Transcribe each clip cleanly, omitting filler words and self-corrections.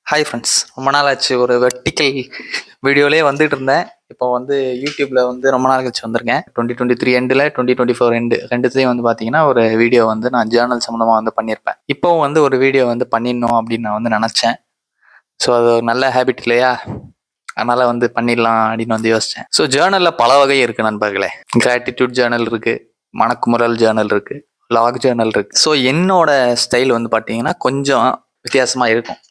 Hi friends, ரொம்ப நாள் ஆச்சு. ஒரு வெர்டிக்கல் வீடியோலேயே வந்துட்டு இருந்தேன். இப்போ வந்து யூடியூப்ல வந்து ரொம்ப நாள் கழிச்சு வந்திருக்கேன். 2023 எண்டில் 2024 எண்டு ரெண்டுத்தையும் வந்து பார்த்தீங்கன்னா ஒரு வீடியோ வந்து நான் ஜேர்னல் சம்மந்தமாக வந்து பண்ணியிருப்பேன். இப்போவும் வந்து ஒரு வீடியோ வந்து பண்ணிடணும் அப்படின்னு நான் வந்து நினச்சேன். ஸோ அது ஒரு நல்ல ஹேபிட் இல்லையா, அதனால வந்து பண்ணிடலாம் அப்படின்னு வந்து யோசித்தேன். ஸோ ஜேர்னலில் பல வகை இருக்குது நண்பர்களே. கிராட்டிடியூட் ஜேர்னல் இருக்குது, மனக்குமுறல் ஜேர்னல் இருக்குது, லாக் ஜேர்னல் இருக்குது. ஸோ என்னோட ஸ்டைல் வந்து பார்த்தீங்கன்னா கொஞ்சம் வித்தியாசமாக இருக்கும்.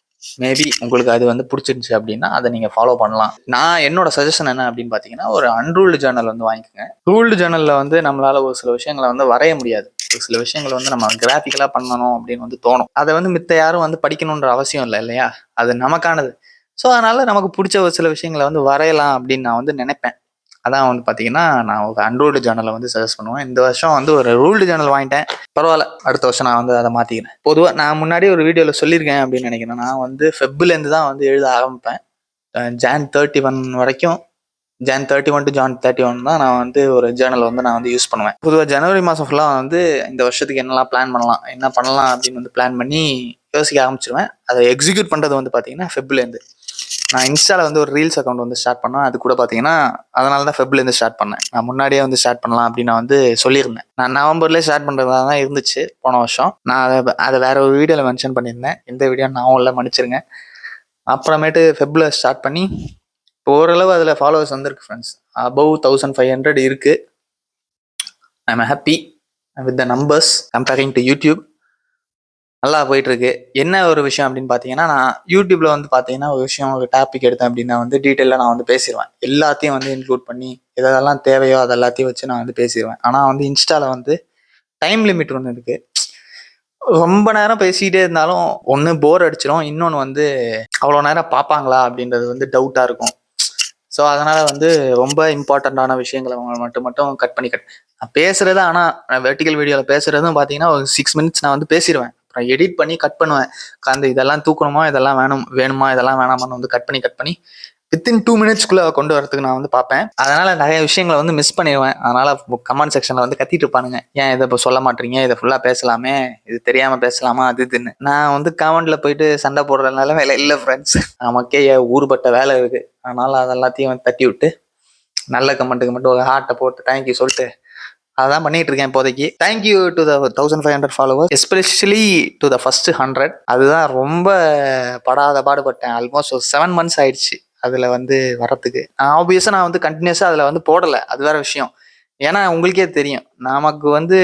மேபி உங்களுக்கு அது வந்து பிடிச்சிருந்துச்சு அப்படின்னா அதை நீங்கள் ஃபாலோ பண்ணலாம். நான் என்னோட சஜஷன் என்ன அப்படின்னு பார்த்தீங்கன்னா, ஒரு அன்ரூல்டு ஜேர்னல் வந்து வாங்கிக்கோங்க. ரூல்டு ஜேர்னலில் வந்து நம்மளால ஒரு சில விஷயங்களை வந்து வரைய முடியாது. ஒரு சில விஷயங்கள் வந்து நம்ம கிராஃபிக்கலாக பண்ணணும் அப்படின்னு வந்து தோணும். அதை வந்து மித்த யாரும் வந்து படிக்கணுன்ற அவசியம் இல்லை இல்லையா, அது நமக்கானது. ஸோ அதனால நமக்கு பிடிச்ச ஒரு சில விஷயங்களை வந்து வரையலாம் அப்படின்னு நான் வந்து நினைப்பேன். அதான் வந்து பார்த்தீங்கன்னா நான் ஒரு அன்ரூல்டு ஜேர்னலை வந்து சஜஸ்ட் பண்ணுவேன். இந்த வருஷம் வந்து ஒரு ரூல்டு ஜேர்னல் வாங்கிட்டேன், பரவாயில்ல. அடுத்த வருஷம் நான் வந்து அதை மாற்றிக்கிறேன். பொதுவாக நான் முன்னாடி ஒரு வீடியோவில் சொல்லியிருக்கேன் அப்படின்னு நினைக்கிறேன். நான் வந்து ஃபெப்லேருந்து தான் வந்து எழுத ஆரம்பிப்பேன். ஜான் 31 வரைக்கும், ஜான் 31 டு ஜான் 31 தான் நான் வந்து ஒரு ஜேர்னல் வந்து நான் வந்து யூஸ் பண்ணுவேன். பொதுவாக ஜனவரி மாதம் ஃபுல்லாக வந்து இந்த வருஷத்துக்கு என்னெல்லாம் பிளான் பண்ணலாம், என்ன பண்ணலாம் அப்படின்னு வந்து பிளான் பண்ணி யோசிக்க ஆரம்பிச்சிருவேன். அதை எக்ஸிக்யூட் பண்ணுறது வந்து பார்த்தீங்கன்னா ஃபெப்லேருந்து. நான் இன்ஸ்டாவில் வந்து ஒரு ரீல்ஸ் அக்கௌண்ட் வந்து ஸ்டார்ட் பண்ணேன். அது கூட பார்த்தீங்கன்னா அதனால தான் ஃபெப்லேருந்து ஸ்டார்ட் பண்ணேன். நான் முன்னாடியே வந்து ஸ்டார்ட் பண்ணலாம் அப்படின்னு நான் வந்து சொல்லியிருந்தேன். நான் நவம்பர்லேயே ஸ்டார்ட் பண்ணுறதா தான் இருந்துச்சு போன வருஷம். நான் அதை வேற ஒரு வீடியோவில் மென்ஷன் பண்ணியிருந்தேன். இந்த வீடியோ நான் உள்ள மன்னிச்சிருங்க. அப்புறமேட்டு ஃபெப்ல ஸ்டார்ட் பண்ணி இப்போ ஓரளவு அதில் ஃபாலோவர்ஸ் வந்திருக்கு ஃப்ரெண்ட்ஸ். அபவ் 1500 இருக்குது. I am happy with the numbers comparing to YouTube. நல்லா போயிட்டு இருக்கு. என்ன ஒரு விஷயம் அப்படின்னு பார்த்தீங்கன்னா, நான் யூடியூப்ல வந்து பார்த்தீங்கன்னா ஒரு விஷயம், ஒரு டாபிக் எடுத்தேன் அப்படின்னா வந்து டீட்டெயிலாக நான் வந்து பேசிடுவேன். எல்லாத்தையும் வந்து இன்க்ளூட் பண்ணி எதெல்லாம் தேவையோ அது எல்லாத்தையும் வச்சு நான் வந்து பேசிடுவேன். ஆனால் வந்து இன்ஸ்டாவில் வந்து டைம் லிமிட் ஒன்று இருக்கு. ரொம்ப நேரம் பேசிக்கிட்டே இருந்தாலும் ஒன்று போர் அடிச்சிடும், இன்னொன்று வந்து அவ்வளோ நேரம் பார்ப்பாங்களா அப்படின்றது வந்து டவுட்டாக இருக்கும். ஸோ அதனால வந்து ரொம்ப இம்பார்ட்டண்ட்டான விஷயங்களை மட்டும் கட் பண்ணி நான் பேசுறது. ஆனால் வெர்டிக்கல் வீடியோவில் பேசுறதும் பார்த்தீங்கன்னா ஒரு 6 மினிட்ஸ் நான் வந்து பேசிடுவேன். அப்புறம் எடிட் பண்ணி கட் பண்ணுவேன். அந்த இதெல்லாம் தூக்கணுமா, இதெல்லாம் வேணுமா, இதெல்லாம் வேணாமான்னு வந்து கட் பண்ணி வித்தின் 2 மினிட்ஸ்க்குள்ளே கொண்டு வரதுக்கு நான் வந்து பார்ப்பேன். அதனால நிறைய விஷயங்களை வந்து மிஸ் பண்ணிடுவேன். அதனால கமெண்ட் செக்ஷனில் வந்து கத்திட்டு இருப்பானுங்க, ஏன் இதை இப்போ சொல்ல மாட்டீங்க, இதை ஃபுல்லாக பேசலாமே, இது தெரியாமல் பேசலாமா, அது இதுன்னு. நான் வந்து கமெண்ட்ல போயிட்டு சண்டை போடுறதுனால வேலை இல்லை ஃப்ரெண்ட்ஸ். நமக்கே ஊறுபட்ட வேலை இருக்கு. அதனால அதெல்லாத்தையும் வந்து தட்டி விட்டு நல்ல கமெண்ட்டுக்கு மட்டும் ஒரு ஹார்ட்டை போட்டு தேங்க்யூ சொல்லிட்டு அதான் பண்ணிட்டு இருக்கேன் இப்போதைக்கு. Thank you to the 1500 followers, especially to the first 100. அதுதான் ரொம்ப படாத பாடுபட்டேன். ஆல்மோஸ்ட் ஒரு 7 மந்த்ஸ் ஆயிடுச்சு அதில் வந்து வரத்துக்கு. ஆப்வியஸாக நான் வந்து கண்டினியூஸாக அதில் வந்து போடலை, அது வேற விஷயம். ஏன்னா உங்களுக்கே தெரியும், நமக்கு வந்து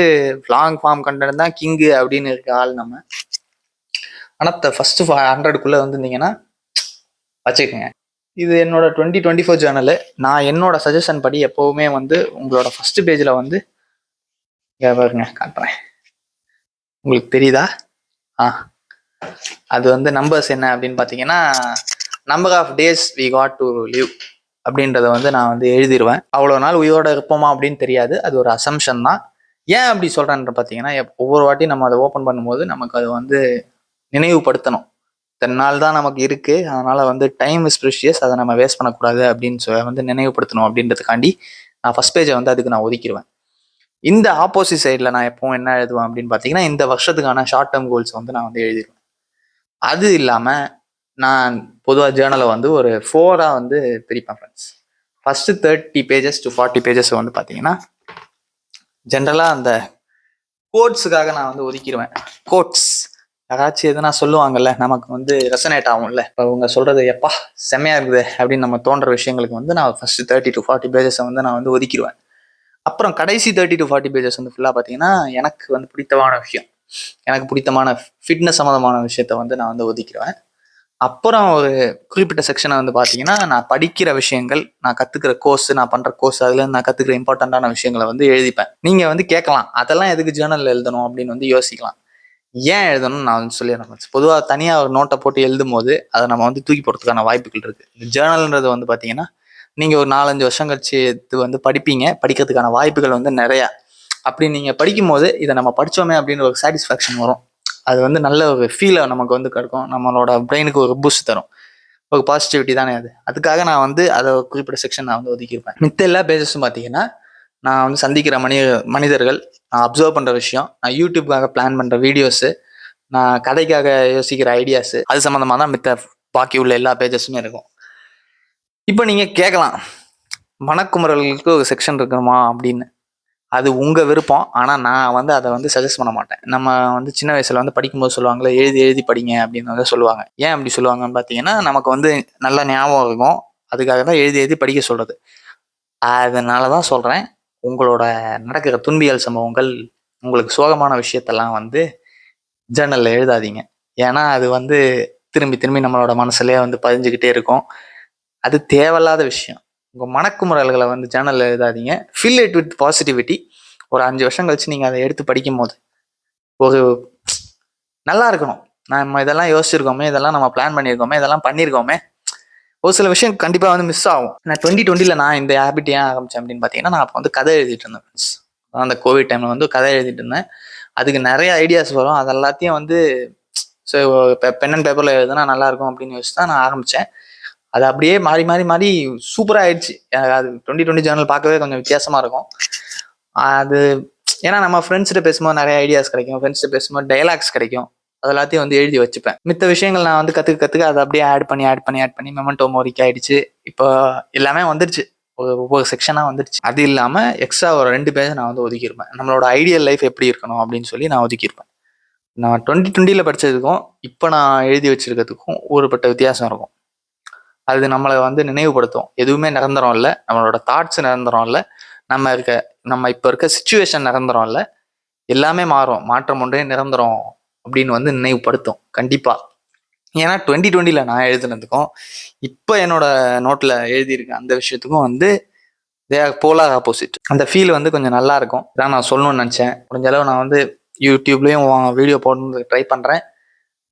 லாங் ஃபார்ம் கண்டென்ட் தான் கிங்கு அப்படின்னு இருக்க ஆள் நம்ம. ஆனால் ஃபர்ஸ்ட் 100க்குள்ளே வந்துருந்தீங்கன்னா வச்சுக்கோங்க. இது என்னோட 2024 ஜேர்னலு. நான் என்னோட சஜஷன் படி எப்போவுமே வந்து உங்களோட ஃபர்ஸ்ட் பேஜில் வந்து பாருங்க காட்டுறேன், உங்களுக்கு தெரியுதா? அது வந்து நம்பர்ஸ் என்ன அப்படின்னு பார்த்தீங்கன்னா, number of days we got to live அப்படின்றத வந்து நான் வந்து எழுதிடுவேன். அவ்வளோ நாள் உயிரோட இருப்போமா அப்படின்னு தெரியாது, அது ஒரு அசம்ஷன் தான். ஏன் அப்படி சொல்கிறேன்ற பார்த்தீங்கன்னா, ஒவ்வொரு வாட்டி நம்ம அதை ஓப்பன் பண்ணும்போது நமக்கு அது வந்து நினைவுபடுத்தணும், இத்தனை நாள் தான் நமக்கு இருக்கு, அதனால வந்து டைம் இஸ் ப்ரெஷியஸ், அதை நம்ம வேஸ்ட் பண்ணக்கூடாது அப்படின்னு வந்து நினைவுபடுத்தணும். அப்படின்றதுக்காண்டி நான் ஃபர்ஸ்ட் பேஜை வந்து அதுக்கு நான் ஒதுக்கிடுவேன். இந்த ஆப்போசிட் சைடில் நான் எப்பவும் என்ன எழுதுவேன் அப்படின்னு பார்த்தீங்கன்னா, இந்த வருஷத்துக்கான ஷார்ட் டேர்ம் கோல்ஸ் வந்து நான் வந்து எழுதிடுவேன். அது இல்லாமல் நான் பொதுவாக ஜேர்னலை வந்து ஒரு 4ஆக வந்து பிரிப்பேன் friends. First 30 pages to 40 pages வந்து பார்த்தீங்கன்னா ஜென்ரலாக அந்த கோட்ஸுக்காக நான் வந்து ஒதுக்கிடுவேன். கோட்ஸ் யாராச்சும் எதுனா சொல்லுவாங்கல்ல, நமக்கு வந்து ரெசனேட் ஆகும்ல, இப்போ அவங்க சொல்றது எப்பா செம்மையா இருக்குது அப்படின்னு நம்ம தோன்ற விஷயங்களுக்கு வந்து நான் ஃபர்ஸ்ட் 30 to 40 pages வந்து நான் வந்து ஒதுக்கிடுவேன். அப்புறம் கடைசி 30 to 40 pages வந்து ஃபுல்லாக பார்த்தீங்கன்னா எனக்கு வந்து பிடித்தமான விஷயம், எனக்கு பிடித்தமான ஃபிட்னஸ் சம்மந்தமான விஷயத்த வந்து நான் வந்து ஒதுக்கிடுவேன். அப்புறம் ஒரு குறிப்பிட்ட செக்ஷனை வந்து பார்த்தீங்கன்னா நான் படிக்கிற விஷயங்கள், நான் கற்றுக்கிற கோர்ஸ், நான் பண்ணுற கோர்ஸ், அதில் நான் கற்றுக்கிற இம்பார்ட்டண்ட்டான விஷயங்களை வந்து எழுதிப்பேன். நீங்கள் வந்து கேட்கலாம், அதெல்லாம் எதுக்கு ஜேர்னலில் எழுதணும் அப்படின்னு வந்து யோசிக்கலாம். ஏன் எழுதணும்னு நான் வந்து சொல்லிடுறேன். பொதுவாக தனியாக ஒரு நோட்டை போட்டு எழுதும் போது அதை நம்ம வந்து தூக்கி போடுறதுக்கான வாய்ப்புகள் இருக்குது. இந்த ஜேர்னல்ன்றது வந்து பார்த்தீங்கன்னா நீங்கள் ஒரு 4-5 வருஷம் கழிச்சு இது வந்து படிப்பீங்க, படிக்கிறதுக்கான வாய்ப்புகள் வந்து நிறையா. அப்படி நீங்கள் படிக்கும் போது இதை நம்ம படித்தோமே அப்படின்ற ஒரு சாட்டிஸ்ஃபேக்ஷன் வரும். அது வந்து நல்ல ஒரு ஃபீலை நமக்கு வந்து கிடைக்கும், நம்மளோட பிரெயினுக்கு ஒரு பூஸ்ட் தரும், ஒரு பாசிட்டிவிட்டி தானே அது. அதுக்காக நான் வந்து அதை குறிப்பிட்ட செக்ஷன் நான் வந்து ஒதுக்கியிருப்பேன். மித்த எல்லா பேஜஸும் பார்த்தீங்கன்னா நான் வந்து சந்திக்கிற மனிதர்கள், நான் அப்சர்வ் பண்ணுற விஷயம், நான் யூடியூப்காக பிளான் பண்ணுற வீடியோஸு, நான் கதைக்காக யோசிக்கிற ஐடியாஸு, அது சம்மந்தமாக தான் மித்த பாக்கி உள்ள எல்லா பேஜஸுமே இருக்கும். இப்போ நீங்கள் கேட்கலாம், மனக்குமுறல்களுக்கு ஒரு செக்ஷன் இருக்கணுமா அப்படின்னு. அது உங்கள் விருப்பம். ஆனால் நான் வந்து அதை வந்து சஜஸ்ட் பண்ண மாட்டேன். நம்ம வந்து சின்ன வயசில் வந்து படிக்கும்போது சொல்லுவாங்களே, எழுதி எழுதி படிங்க அப்படின்னு வந்து சொல்லுவாங்க. ஏன் அப்படி சொல்லுவாங்கன்னு பார்த்தீங்கன்னா, நமக்கு வந்து நல்ல ஞாபகம் இருக்கும். அதுக்காக தான் எழுதி எழுதி படிக்க சொல்கிறது. அதனால தான் சொல்கிறேன், உங்களோட நடக்கிற துன்பியல் சம்பவங்கள், உங்களுக்கு சோகமான விஷயத்தெல்லாம் வந்து ஜேர்னலில் எழுதாதீங்க. ஏன்னா அது வந்து திரும்பி திரும்பி நம்மளோட மனசுலேயே வந்து பதிஞ்சுக்கிட்டே இருக்கும். அது தேவையில்லாத விஷயம். உங்கள் மனக்குமுறல்களை வந்து ஜேர்னலில் எழுதாதீங்க. Fill it with positivity. ஒரு 5 வருஷம் கழிச்சு நீங்கள் அதை எடுத்து படிக்கும் போது ஒரு நல்லா இருக்கணும். நம்ம இதெல்லாம் யோசிச்சிருக்கோமே, இதெல்லாம் நம்ம பிளான் பண்ணியிருக்கோமே, இதெல்லாம் பண்ணியிருக்கோமே. ஒரு சில விஷயம் கண்டிப்பாக வந்து மிஸ் ஆகும். நான் 2020 நான் இந்த ஹேபிட் ஏன் ஆரம்பித்தேன் அப்படின்னு பார்த்தீங்கன்னா, நான் அப்போ வந்து கதை எழுதிட்டு இருந்தேன் ஃப்ரெண்ட்ஸ். அந்த கோவிட் டைமில் வந்து கதை எழுதிட்டு இருந்தேன். அதுக்கு நிறைய ஐடியாஸ் வரும். அது எல்லாத்தையும் வந்து ஸோ பென் அண்ட் பேப்பரில் எழுதுனா நல்லாயிருக்கும் அப்படின்னு யோசிச்சு தான் நான் ஆரம்பித்தேன். அது அப்படியே மாறி மாறி மாறி சூப்பராக ஆயிடுச்சு. அது 2020 ஜேர்னல் பார்க்கவே கொஞ்சம் வித்தியாசமாக இருக்கும். அது ஏன்னா நம்ம ஃப்ரெண்ட்ஸ்கிட்ட பேசும்போது நிறைய ஐடியாஸ் கிடைக்கும். ஃப்ரெண்ட்ஸ்கிட்ட பேசும்போது டைலாக்ஸ் கிடைக்கும். அது எல்லாத்தையும் வந்து எழுதி வச்சுப்பேன். மித்த விஷயங்கள் நான் வந்து கற்றுக்க அதை அப்படியே ஆட் பண்ணி மெமெண்டோ மோரிக்கு ஆயிடுச்சு. இப்போ எல்லாமே வந்துடுச்சு. ஒவ்வொரு செக்ஷனாக வந்துடுச்சு. அது இல்லாமல் எக்ஸ்ட்ரா ஒரு 2 பேஜ் நான் வந்து ஒதுக்கியிருப்பேன். நம்மளோட ஐடியல் லைஃப் எப்படி இருக்கணும் அப்படின்னு சொல்லி நான் ஒதுக்கியிருப்பேன். நான் 2020 படித்ததுக்கும் இப்போ நான் எழுதி வச்சிருக்கிறதுக்கும் ஒருபட்ட வித்தியாசம் இருக்கும். அது நம்மளை வந்து நினைவுபடுத்தும். எதுவுமே நிரந்தரம் இல்லை. நம்மளோட தாட்ஸ் நிரந்தரம் இல்லை. நம்ம இப்போ இருக்க சிச்சுவேஷன் நிரந்தரம் இல்லை. எல்லாமே மாறும். மாற்றம் ஒன்றே நிரந்தரம் அப்படின்னு வந்து நினைவுபடுத்தும் கண்டிப்பாக. ஏன்னா 2020 நான் எழுதுனதுக்கும் இப்போ என்னோட நோட்டில் எழுதியிருக்கேன் அந்த விஷயத்துக்கும் வந்து தே ஆர் போலார் ஆப்போசிட். அந்த ஃபீல் வந்து கொஞ்சம் நல்லா இருக்கும். இதான் நான் சொல்லணும்னு நினச்சேன். முடிஞ்ச அளவு நான் வந்து யூடியூப்லேயும் வீடியோ போடணுன்னு ட்ரை பண்ணுறேன்.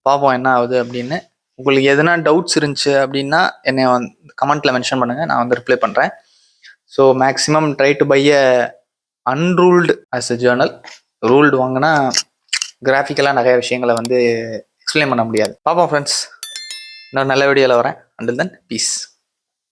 பார்ப்போம் என்ன ஆகுது அப்படின்னு. உங்களுக்கு எதனா டவுட்ஸ் இருந்துச்சு அப்படின்னா என்னை வந்து கமெண்ட்டில் மென்ஷன் பண்ணுங்கள். நான் வந்து ரிப்ளை பண்ணுறேன். So maximum try to buy a unruled as a journal. Ruled வாங்கினா கிராஃபிக்கலாக நிறைய விஷயங்களை வந்து எக்ஸ்பிளைன் பண்ண முடியாது. பார்ப்போம் ஃப்ரெண்ட்ஸ். இன்னொரு நல்ல வீடியோவில் வரேன். Until then piece.